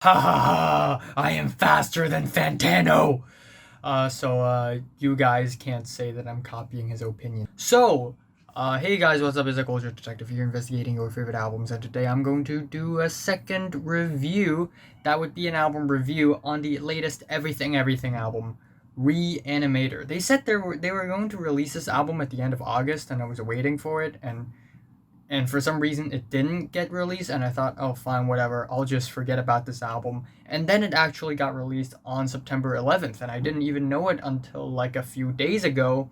Ha ha ha! I am faster than Fantano! You guys can't say that I'm copying his opinion. Hey guys, what's up? It's a Culture Detective here investigating your favorite albums, and today I'm going to do a second review. That would be an album review on the latest Everything Everything album, Re-Animator. They said they were going to release this album at the end of August, and I was waiting for it, and for some reason it didn't get released, and I thought, oh fine, whatever, I'll just forget about this album. And then it actually got released on September 11th, and I didn't even know it until like a few days ago,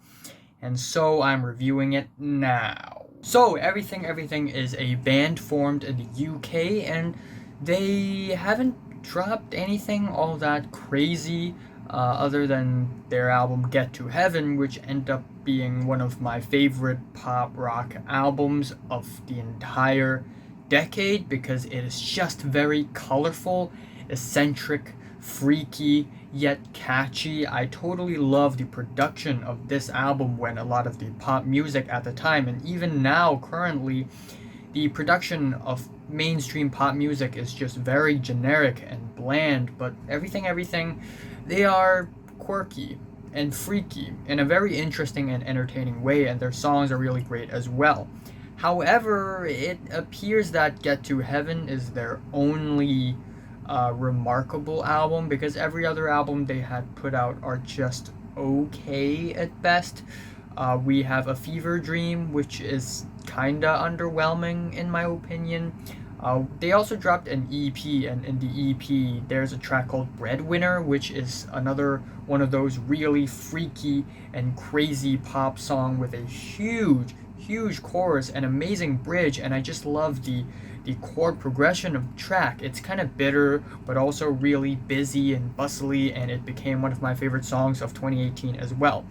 and so I'm reviewing it now. So Everything Everything is a band formed in the UK, and they haven't dropped anything all that crazy, other than their album Get to Heaven, which ended up being one of my favorite pop rock albums of the entire decade because it is just very colorful, eccentric, freaky, yet catchy. I totally love the production of this album when a lot of the pop music at the time, and even now, currently, the production of mainstream pop music is just very generic and bland, but everything, they are quirky and freaky in a very interesting and entertaining way, and their songs are really great as well. However, it appears that Get to Heaven is their only remarkable album because every other album they had put out are just okay at best. We have A Fever Dream, which is kinda underwhelming in my opinion. They also dropped an EP, and in the EP, there's a track called Breadwinner, which is another one of those really freaky and crazy pop song with a huge chorus and amazing bridge, and I just love the chord progression of the track. It's kind of bitter, but also really busy and bustly, and it became one of my favorite songs of 2018 as well.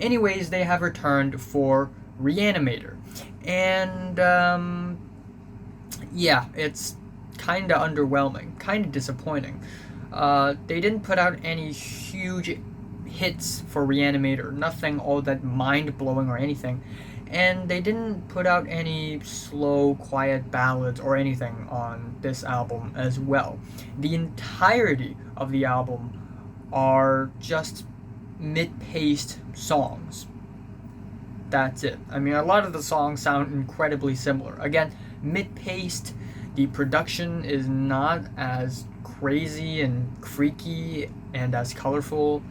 Anyways, they have returned for Re-Animator, and yeah, it's kind of underwhelming, kind of disappointing. They didn't put out any huge hits for Re-Animator, nothing all that mind blowing or anything. And they didn't put out any slow, quiet ballads or anything on this album as well. The entirety of the album are just mid paced songs. That's it. I mean, a lot of the songs sound incredibly similar. Again, mid paced, the production is not as crazy and freaky and as colorful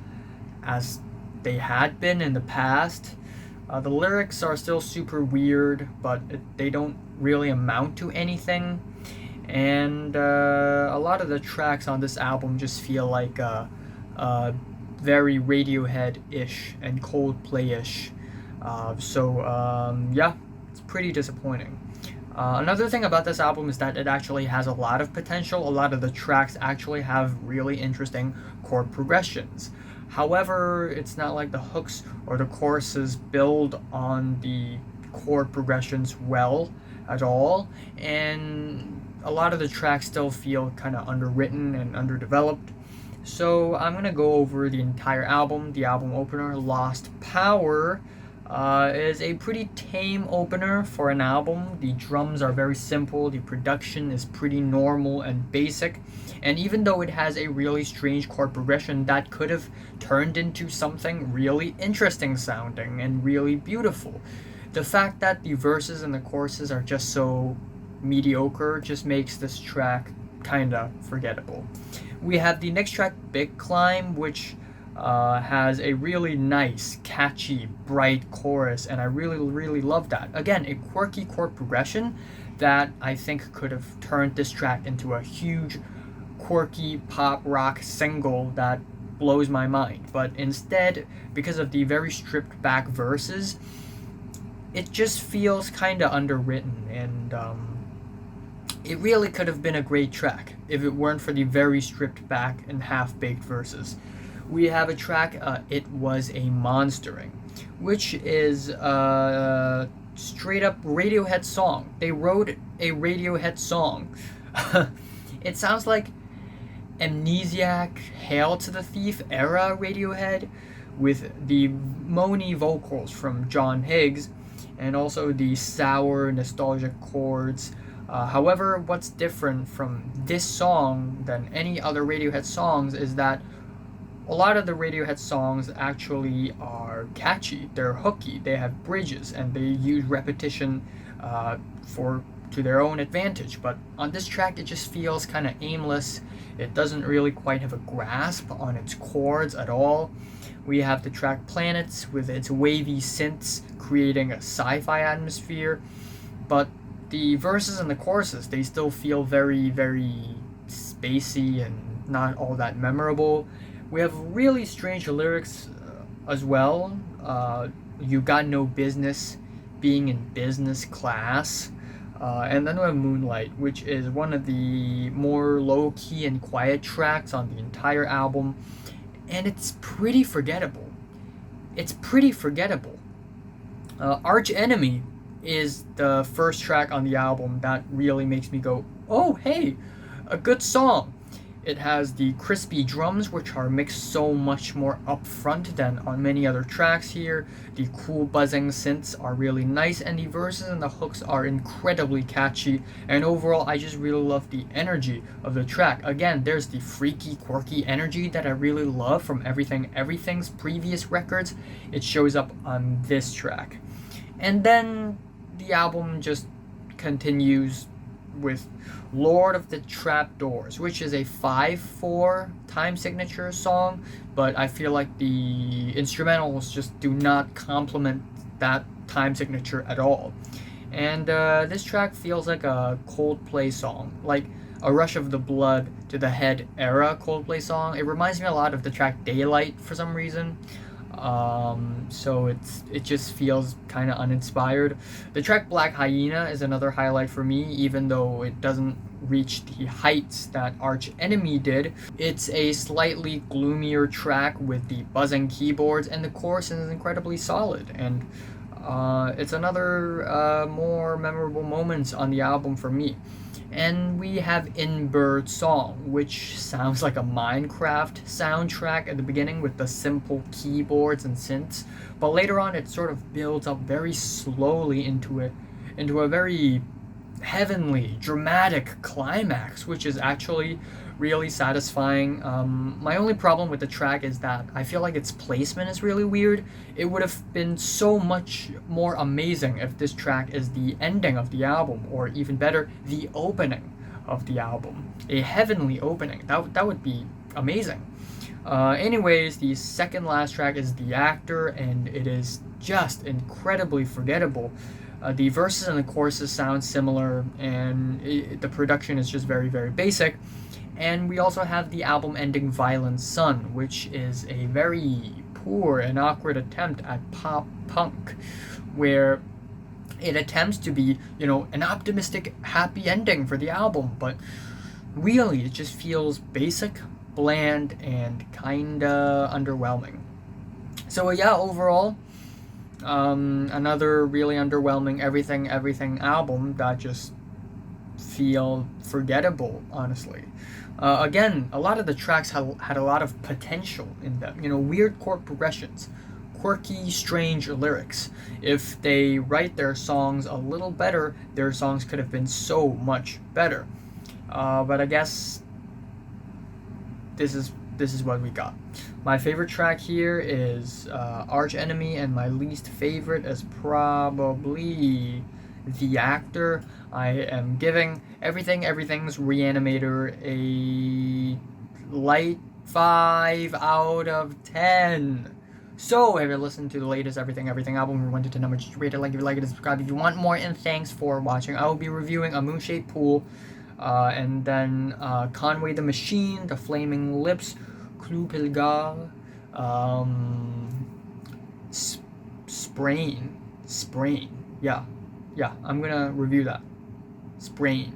as they had been in the past. The lyrics are still super weird, but they don't really amount to anything. And a lot of the tracks on this album just feel like very Radiohead ish and Coldplay ish. Yeah, it's pretty disappointing. Another thing about this album is that it actually has a lot of potential. A lot of the tracks actually have really interesting chord progressions. However, it's not like the hooks or the choruses build on the chord progressions well at all, and a lot of the tracks still feel kind of underwritten and underdeveloped. So I'm gonna go over the entire album. The album opener, Lost Power, is a pretty tame opener for an album. The drums are very simple, the production is pretty normal and basic, and even though it has a really strange chord progression that could have turned into something really interesting sounding and really beautiful, the fact that the verses and the choruses are just so mediocre just makes this track kinda forgettable. We have the next track, Big Climb, which has a really nice, catchy, bright chorus, and I really love that. Again, a quirky chord progression that I think could have turned this track into a huge, quirky pop rock single that blows my mind. But instead, because of the very stripped back verses, it just feels kind of underwritten, and it really could have been a great track if it weren't for the very stripped back and half baked verses. We have a track, It Was a Monstering, which is a straight up Radiohead song. They wrote a Radiohead song. It sounds like Amnesiac, Hail to the Thief era Radiohead, with the moany vocals from John Higgs, and also the sour, nostalgic chords. However, what's different from this song than any other Radiohead songs is that a lot of the Radiohead songs actually are catchy, they're hooky, they have bridges, and they use repetition for to their own advantage. But on this track, it just feels kind of aimless. It doesn't really quite have a grasp on its chords at all. We have the track Planets with its wavy synths creating a sci-fi atmosphere, but the verses and the choruses, they still feel very, very spacey and not all that memorable. We have really strange lyrics as well. You got no business being in business class. And then we have Moonlight, which is one of the more low-key and quiet tracks on the entire album. And it's pretty forgettable. It's pretty forgettable. Arch Enemy is the first track on the album that really makes me go, oh, hey, a good song. It has the crispy drums, which are mixed so much more upfront than on many other tracks here. The cool buzzing synths are really nice, and the verses and the hooks are incredibly catchy. And overall, I just really love the energy of the track. Again, there's the freaky, quirky energy that I really love from Everything's previous records. It shows up on this track. And then the album just continues with Lord of the Trapdoors, which is a 5/4 time signature song, but I feel like the instrumentals just do not complement that time signature at all. And this track feels like a Coldplay song, like a Rush of the Blood to the Head era Coldplay song. It reminds me a lot of the track Daylight for some reason. So it just feels kind of uninspired. The track Black Hyena is another highlight for me, even though it doesn't reach the heights that Arch Enemy did. It's a slightly gloomier track with the buzzing keyboards, and the chorus is incredibly solid. And it's another more memorable moments on the album for me. And we have Birdsong, which sounds like a Minecraft soundtrack at the beginning with the simple keyboards and synths, but later on it sort of builds up very slowly into a very heavenly, dramatic climax, which is actually really satisfying. My only problem with the track is that I feel like its placement is really weird. It would have been so much more amazing if this track is the ending of the album, or even better, the opening of the album. A heavenly opening. That would be amazing. Anyways, the second last track is The Actor, and it is just incredibly forgettable. The verses and the choruses sound similar, and the production is just very, very basic. And we also have the album ending Violent Sun, which is a very poor and awkward attempt at pop punk, where it attempts to be, an optimistic, happy ending for the album, but really it just feels basic, bland, and kinda underwhelming. So yeah, overall, another really underwhelming everything album that just feel forgettable, honestly. Again, a lot of the tracks had a lot of potential in them. Weird chord progressions, quirky, strange lyrics. If they write their songs a little better, their songs could have been so much better. But I guess this is what we got. My favorite track here is Arch Enemy, and my least favorite is probably The Actor. I am giving Everything's Re-Animator a light 5 out of 10. So, if you're listening to the latest Everything album, we wanted to number, just rate it, like if you like it, subscribe if you want more, and thanks for watching. I will be reviewing A Moonshaped Pool, and then Conway the Machine, The Flaming Lips, Clue Pilgar, Sprain, yeah, I'm gonna review that. Sprain.